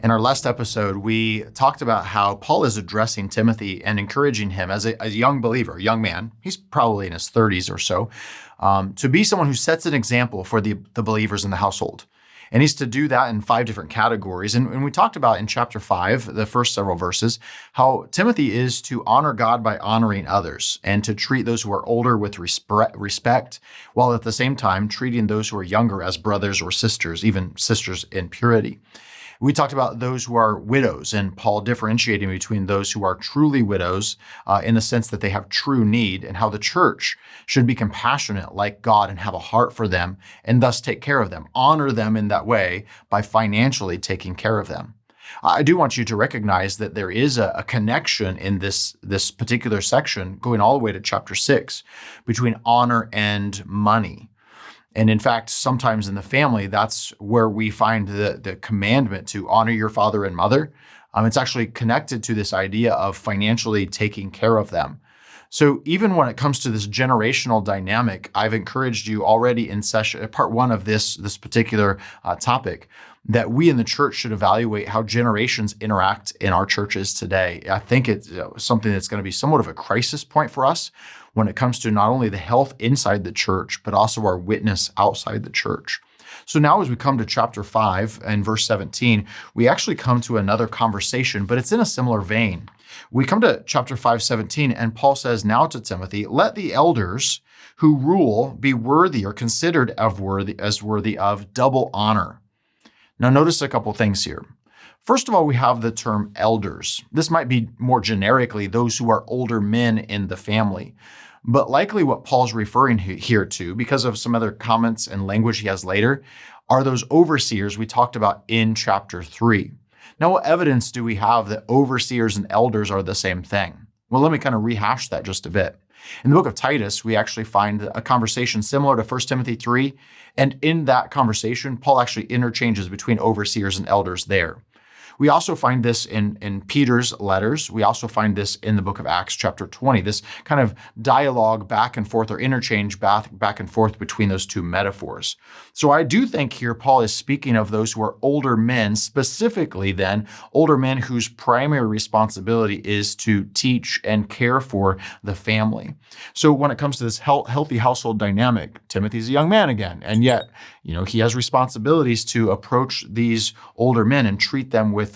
In our last episode, we talked about how Paul is addressing Timothy and encouraging him as a young believer, a young man, he's probably in his 30s or so, to be someone who sets an example for the believers in the household. And he's to do that in 5 different categories. And we talked about in chapter 5, the first several verses, how Timothy is to honor God by honoring others and to treat those who are older with respect, while at the same time treating those who are younger as brothers or sisters, even sisters in purity. We talked about those who are widows and Paul differentiating between those who are truly widows in the sense that they have true need, and how the church should be compassionate like God and have a heart for them and thus take care of them, honor them in that way by financially taking care of them. I do want you to recognize that there is a connection in this particular section going all the way to chapter 6 between honor and money. And in fact, sometimes in the family, that's where we find the commandment to honor your father and mother. It's actually connected to this idea of financially taking care of them. So even when it comes to this generational dynamic, I've encouraged you already in part 1 of this particular topic, that we in the church should evaluate how generations interact in our churches today. I think it's something that's going to be somewhat of a crisis point for us when it comes to not only the health inside the church, but also our witness outside the church. So now as we come to chapter 5 and verse 17, we actually come to another conversation, but it's in a similar vein. We come to chapter 5:17, and Paul says, "Now to Timothy, let the elders who rule be worthy or considered as worthy of double honor." Now notice a couple things here. First of all, we have the term elders. This might be more generically those who are older men in the family. But likely what Paul's referring here to, because of some other comments and language he has later, are those overseers we talked about in chapter 3. Now, what evidence do we have that overseers and elders are the same thing? Well, let me kind of rehash that just a bit. In the book of Titus, we actually find a conversation similar to 1 Timothy 3. And in that conversation, Paul actually interchanges between overseers and elders there. We also find this in Peter's letters. We also find this in the book of Acts chapter 20, this kind of dialogue back and forth or interchange back and forth between those two metaphors. So I do think here Paul is speaking of those who are older men, specifically then older men whose primary responsibility is to teach and care for the family. So when it comes to this healthy household dynamic, Timothy's a young man again, and yet, he has responsibilities to approach these older men and treat them with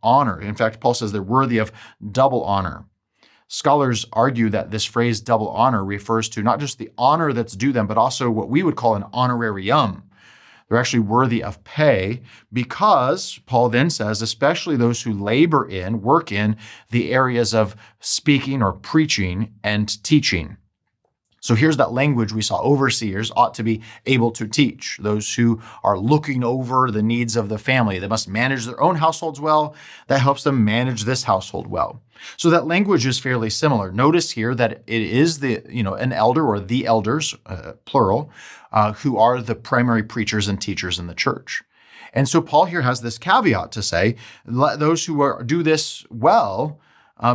honor. In fact, Paul says they're worthy of double honor. Scholars argue that this phrase double honor refers to not just the honor that's due them, but also what we would call an honorarium. They're actually worthy of pay because, Paul then says, especially those who work in the areas of speaking or preaching and teaching. So here's that language we saw. Overseers ought to be able to teach. Those who are looking over the needs of the family. They must manage their own households well. That helps them manage this household well. So that language is fairly similar. Notice here that it is an elder or the elders, plural, who are the primary preachers and teachers in the church. And so Paul here has this caveat to say, let those who do this well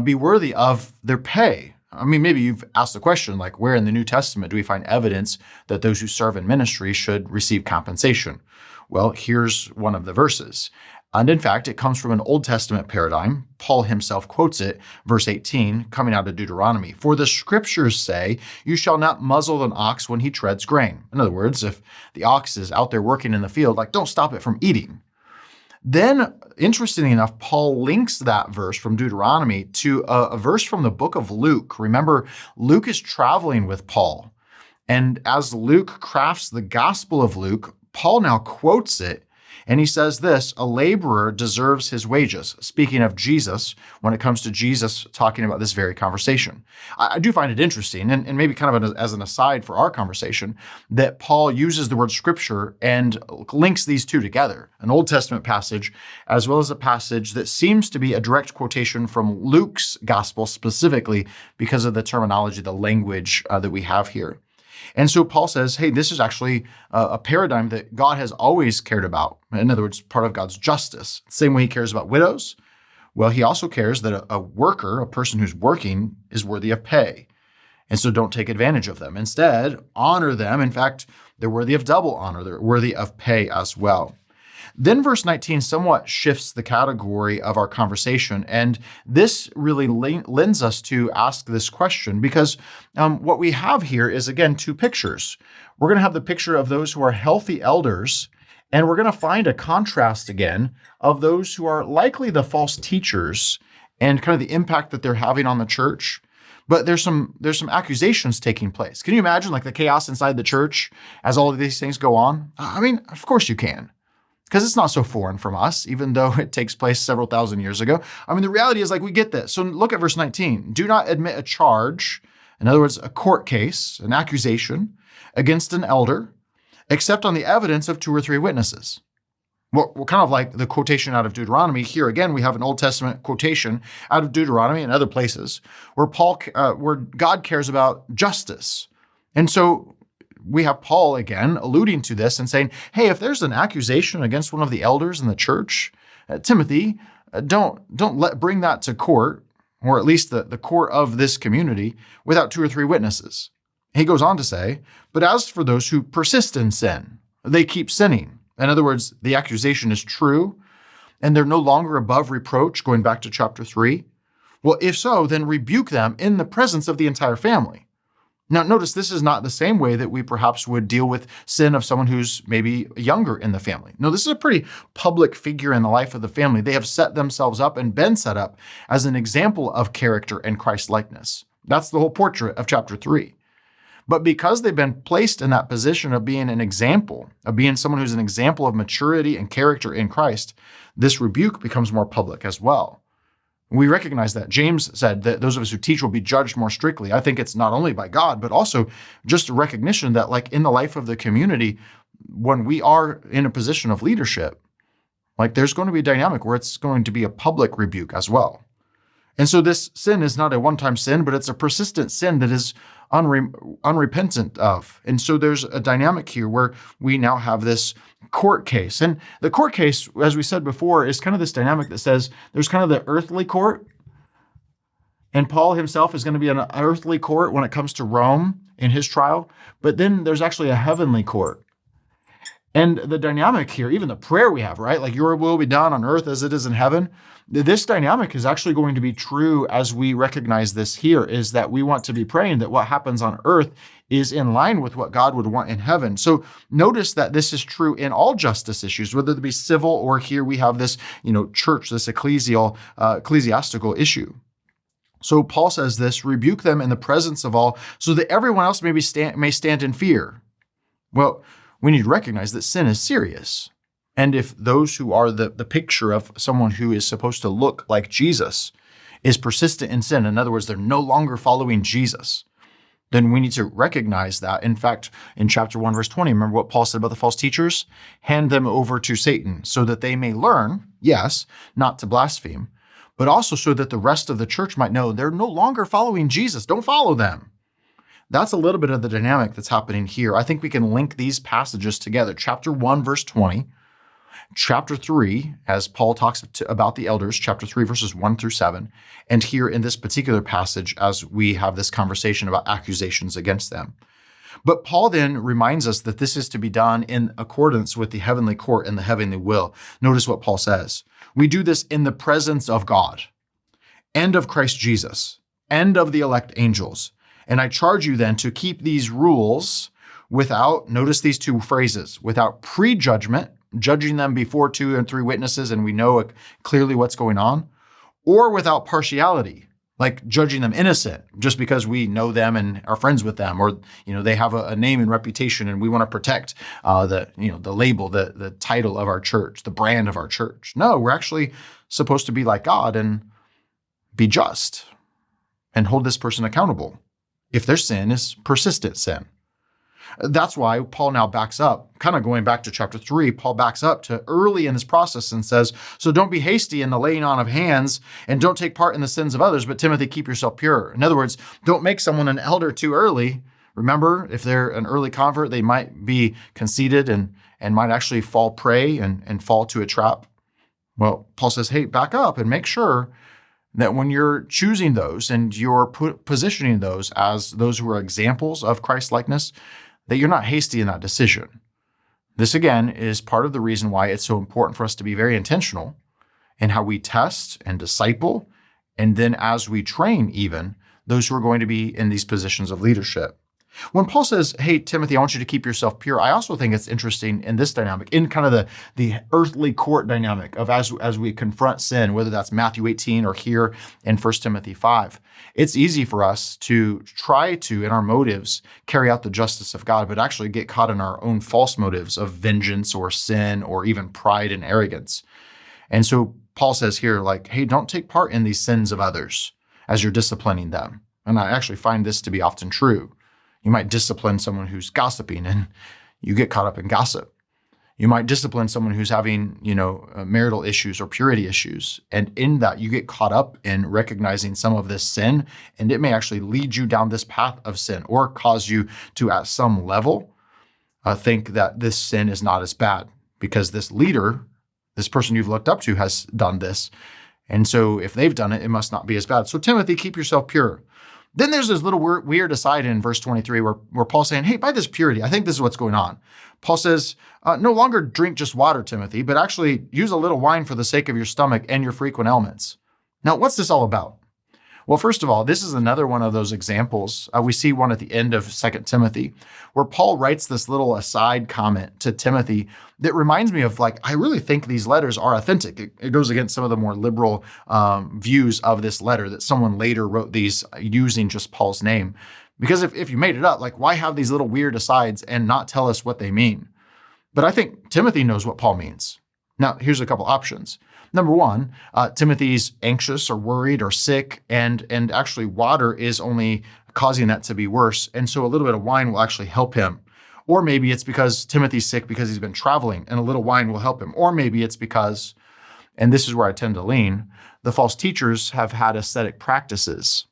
be worthy of their pay. I mean, maybe you've asked the question, like, where in the New Testament do we find evidence that those who serve in ministry should receive compensation? Well, here's one of the verses. And in fact, it comes from an Old Testament paradigm. Paul himself quotes it, verse 18, coming out of Deuteronomy. "For the scriptures say, you shall not muzzle an ox when he treads grain." In other words, if the ox is out there working in the field, don't stop it from eating. Then, interestingly enough, Paul links that verse from Deuteronomy to a verse from the book of Luke. Remember, Luke is traveling with Paul. And as Luke crafts the Gospel of Luke, Paul now quotes it. And he says this, "A laborer deserves his wages," speaking of Jesus, when it comes to Jesus talking about this very conversation. I do find it interesting, and maybe kind of as an aside for our conversation, that Paul uses the word scripture and links these two together, an Old Testament passage, as well as a passage that seems to be a direct quotation from Luke's gospel specifically because of the terminology, the language that we have here. And so Paul says, hey, this is actually a paradigm that God has always cared about. In other words, part of God's justice. Same way he cares about widows. Well, he also cares that a worker, a person who's working, is worthy of pay. And so don't take advantage of them. Instead, honor them. In fact, they're worthy of double honor. They're worthy of pay as well. Then verse 19 somewhat shifts the category of our conversation. And this really lends us to ask this question because what we have here is, again, two pictures. We're going to have the picture of those who are healthy elders, and we're going to find a contrast again of those who are likely the false teachers and kind of the impact that they're having on the church. But there's some accusations taking place. Can you imagine like the chaos inside the church as all of these things go on? I mean, of course you can. Because it's not so foreign from us, even though it takes place several thousand years ago. I mean, the reality is like we get this. So look at verse 19. Do not admit a charge, in other words, a court case, an accusation against an elder, except on the evidence of 2 or 3 witnesses. Well, kind of like the quotation out of Deuteronomy. Here again, we have an Old Testament quotation out of Deuteronomy and other places where where God cares about justice. And so we have Paul again alluding to this and saying, hey, if there's an accusation against one of the elders in the church, Timothy, don't bring that to court, or at least the court of this community, without 2 or 3 witnesses. He goes on to say, but as for those who persist in sin, they keep sinning. In other words, the accusation is true, and they're no longer above reproach, going back to chapter 3. Well, if so, then rebuke them in the presence of the entire family. Now, notice this is not the same way that we perhaps would deal with sin of someone who's maybe younger in the family. No, this is a pretty public figure in the life of the family. They have set themselves up and been set up as an example of character and Christ-likeness. That's the whole portrait of chapter 3. But because they've been placed in that position of being an example, of being someone who's an example of maturity and character in Christ, this rebuke becomes more public as well. We recognize that. James said that those of us who teach will be judged more strictly. I think it's not only by God, but also just a recognition that like in the life of the community, when we are in a position of leadership, like there's going to be a dynamic where it's going to be a public rebuke as well. And so this sin is not a one-time sin, but it's a persistent sin that is unrepentant of. And so there's a dynamic here where we now have this court case. And the court case, as we said before, is kind of this dynamic that says there's kind of the earthly court, and Paul himself is going to be an earthly court when it comes to Rome in his trial, but then there's actually a heavenly court. And the dynamic here, even the prayer we have, right? Like your will be done on earth as it is in heaven. This dynamic is actually going to be true as we recognize this here, is that we want to be praying that what happens on earth is in line with what God would want in heaven. So notice that this is true in all justice issues, whether it be civil or here we have this, church, this ecclesiastical issue. So Paul says this, rebuke them in the presence of all so that everyone else may stand in fear. Well, we need to recognize that sin is serious. And if those who are the picture of someone who is supposed to look like Jesus is persistent in sin, in other words, they're no longer following Jesus, then we need to recognize that. In fact, in chapter 1, verse 20, remember what Paul said about the false teachers? Hand them over to Satan so that they may learn, yes, not to blaspheme, but also so that the rest of the church might know they're no longer following Jesus. Don't follow them. That's a little bit of the dynamic that's happening here. I think we can link these passages together. Chapter 1, verse 20, chapter 3, as Paul talks about the elders, chapter 3, verses 1 through 7, and here in this particular passage as we have this conversation about accusations against them. But Paul then reminds us that this is to be done in accordance with the heavenly court and the heavenly will. Notice what Paul says. We do this in the presence of God and of Christ Jesus and of the elect angels. And I charge you then to keep these rules without, notice these two phrases, without prejudgment, judging them before 2 and 3 witnesses, and we know clearly what's going on, or without partiality, like judging them innocent just because we know them and are friends with them, or they have a name and reputation, and we want to protect the label, the title of our church, the brand of our church. No, we're actually supposed to be like God and be just and hold this person accountable if their sin is persistent sin. That's why Paul now backs up, kind of going back to chapter 3, Paul backs up to early in this process and says, so don't be hasty in the laying on of hands and don't take part in the sins of others, but Timothy, keep yourself pure. In other words, don't make someone an elder too early. Remember, if they're an early convert, they might be conceited and might actually fall prey and fall to a trap. Well, Paul says, hey, back up and make sure that when you're choosing those and you're positioning those as those who are examples of Christ-likeness, that you're not hasty in that decision, This, again, is part of the reason why it's so important for us to be very intentional in how we test and disciple, and then as we train even those who are going to be in these positions of leadership. When Paul says, hey, Timothy, I want you to keep yourself pure, I also think it's interesting in this dynamic, in kind of the earthly court dynamic of as we confront sin, whether that's Matthew 18 or here in 1 Timothy 5. It's easy for us to try to, in our motives, carry out the justice of God, but actually get caught in our own false motives of vengeance or sin or even pride and arrogance. And so Paul says here, like, hey, don't take part in these sins of others as you're disciplining them. And I actually find this to be often true. You might discipline someone who's gossiping and you get caught up in gossip. You might discipline someone who's having, marital issues or purity issues. And in that, you get caught up in recognizing some of this sin, and it may actually lead you down this path of sin or cause you to, at some level, think that this sin is not as bad because this leader, this person you've looked up to, has done this. And so if they've done it, it must not be as bad. So Timothy, keep yourself pure. Then there's this little weird aside in verse 23 where Paul's saying, hey, by this purity, I think this is what's going on. Paul says, no longer drink just water, Timothy, but actually use a little wine for the sake of your stomach and your frequent ailments. Now, what's this all about? Well, first of all, this is another one of those examples. We see one at the end of 2 Timothy, where Paul writes this little aside comment to Timothy that reminds me of, I really think these letters are authentic. It goes against some of the more liberal views of this letter that someone later wrote these using just Paul's name. Because if you made it up, why have these little weird asides and not tell us what they mean? But I think Timothy knows what Paul means. Now, here's a couple options. Number one, Timothy's anxious or worried or sick, and actually water is only causing that to be worse. And so a little bit of wine will actually help him. Or maybe it's because Timothy's sick because he's been traveling and a little wine will help him. Or maybe it's because, and this is where I tend to lean, the false teachers have had ascetic practices.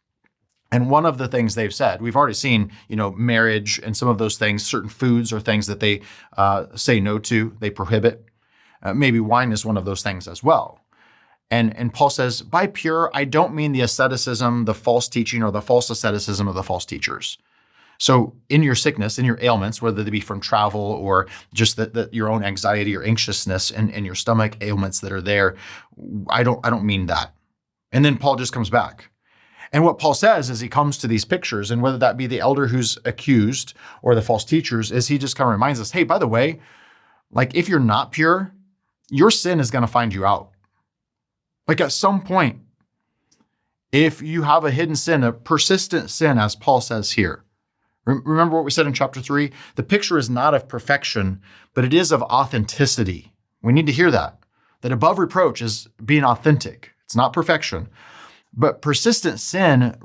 And one of the things they've said, we've already seen, marriage and some of those things, certain foods or things that they say no to, they prohibit. Maybe wine is one of those things as well. And Paul says, by pure, I don't mean the asceticism, the false teaching, or the false asceticism of the false teachers. So in your sickness, in your ailments, whether they be from travel or just that your own anxiety or anxiousness and your stomach ailments that are there, I don't mean that. And then Paul just comes back. And what Paul says as he comes to these pictures, and whether that be the elder who's accused or the false teachers, is he just kind of reminds us, hey, by the way, if you're not pure, your sin is going to find you out. At some point, if you have a hidden sin, a persistent sin, as Paul says here, remember what we said in chapter 3? The picture is not of perfection, but it is of authenticity. We need to hear that above reproach is being authentic. It's not perfection, but persistent sin,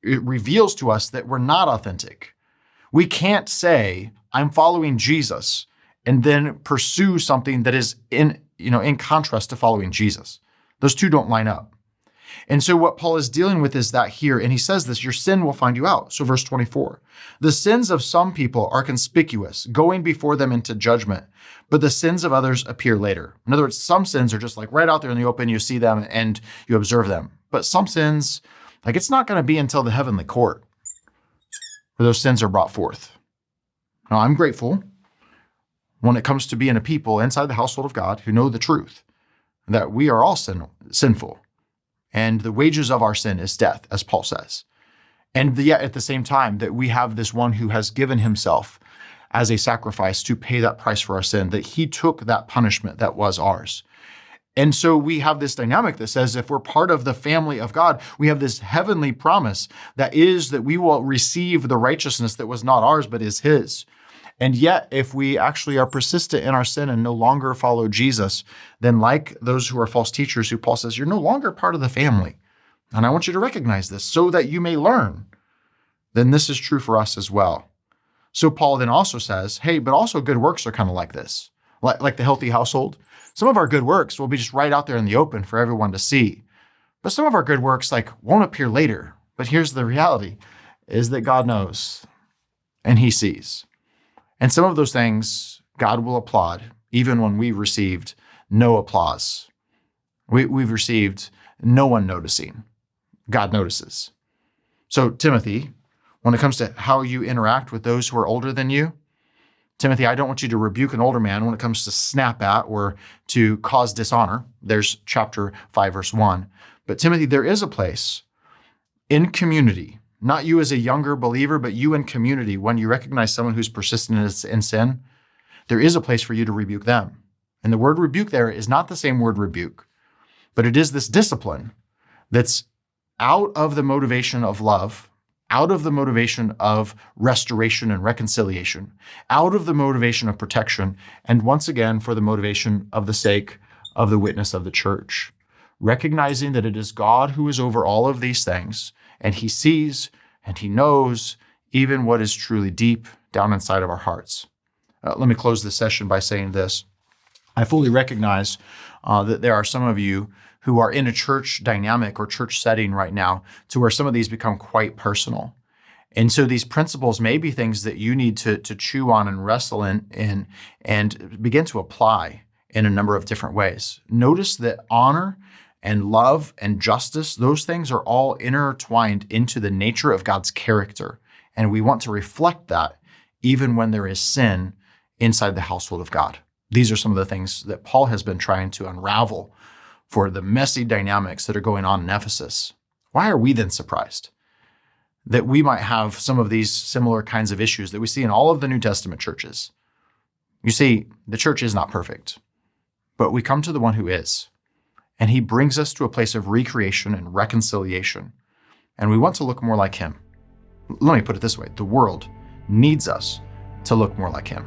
it reveals to us that we're not authentic. We can't say, I'm following Jesus, and then pursue something that is in contrast to following Jesus. Those two don't line up. And so what Paul is dealing with is that here, and he says this, your sin will find you out. So verse 24, the sins of some people are conspicuous, going before them into judgment, but the sins of others appear later. In other words, some sins are just right out there in the open, you see them and you observe them. But some sins, it's not going to be until the heavenly court where those sins are brought forth. Now, I'm grateful when it comes to being a people inside the household of God who know the truth, that we are all sinful. And the wages of our sin is death, as Paul says. And yet at the same time that we have this one who has given himself as a sacrifice to pay that price for our sin, that he took that punishment that was ours. And so we have this dynamic that says if we're part of the family of God, we have this heavenly promise that is that we will receive the righteousness that was not ours, but is his. And yet, if we actually are persistent in our sin and no longer follow Jesus, then like those who are false teachers who Paul says, you're no longer part of the family. And I want you to recognize this so that you may learn. Then this is true for us as well. So Paul then also says, hey, but also good works are kind of like this, like the healthy household. Some of our good works will be just right out there in the open for everyone to see. But some of our good works won't appear later. But here's the reality, is that God knows and he sees. And some of those things God will applaud, even when we received no applause. We've received no one noticing. God notices. So Timothy, when it comes to how you interact with those who are older than you, Timothy, I don't want you to rebuke an older man when it comes to snap at or to cause dishonor. There's chapter 5, verse 1. But Timothy, there is a place in community, not you as a younger believer, but you in community, when you recognize someone who's persistent in sin, there is a place for you to rebuke them. And the word rebuke there is not the same word rebuke, but it is this discipline that's out of the motivation of love, out of the motivation of restoration and reconciliation, out of the motivation of protection, and once again, for the motivation of the sake of the witness of the church. Recognizing that it is God who is over all of these things, and he sees and he knows even what is truly deep down inside of our hearts. Let me close this session by saying this. I fully recognize that there are some of you who are in a church dynamic or church setting right now to where some of these become quite personal. And so these principles may be things that you need to chew on and wrestle in and begin to apply in a number of different ways. Notice that honor and love and justice, those things are all intertwined into the nature of God's character. And we want to reflect that even when there is sin inside the household of God. These are some of the things that Paul has been trying to unravel for the messy dynamics that are going on in Ephesus. Why are we then surprised that we might have some of these similar kinds of issues that we see in all of the New Testament churches? You see, the church is not perfect, but we come to the one who is, and he brings us to a place of recreation and reconciliation, and we want to look more like him. Let me put it this way. The world needs us to look more like him.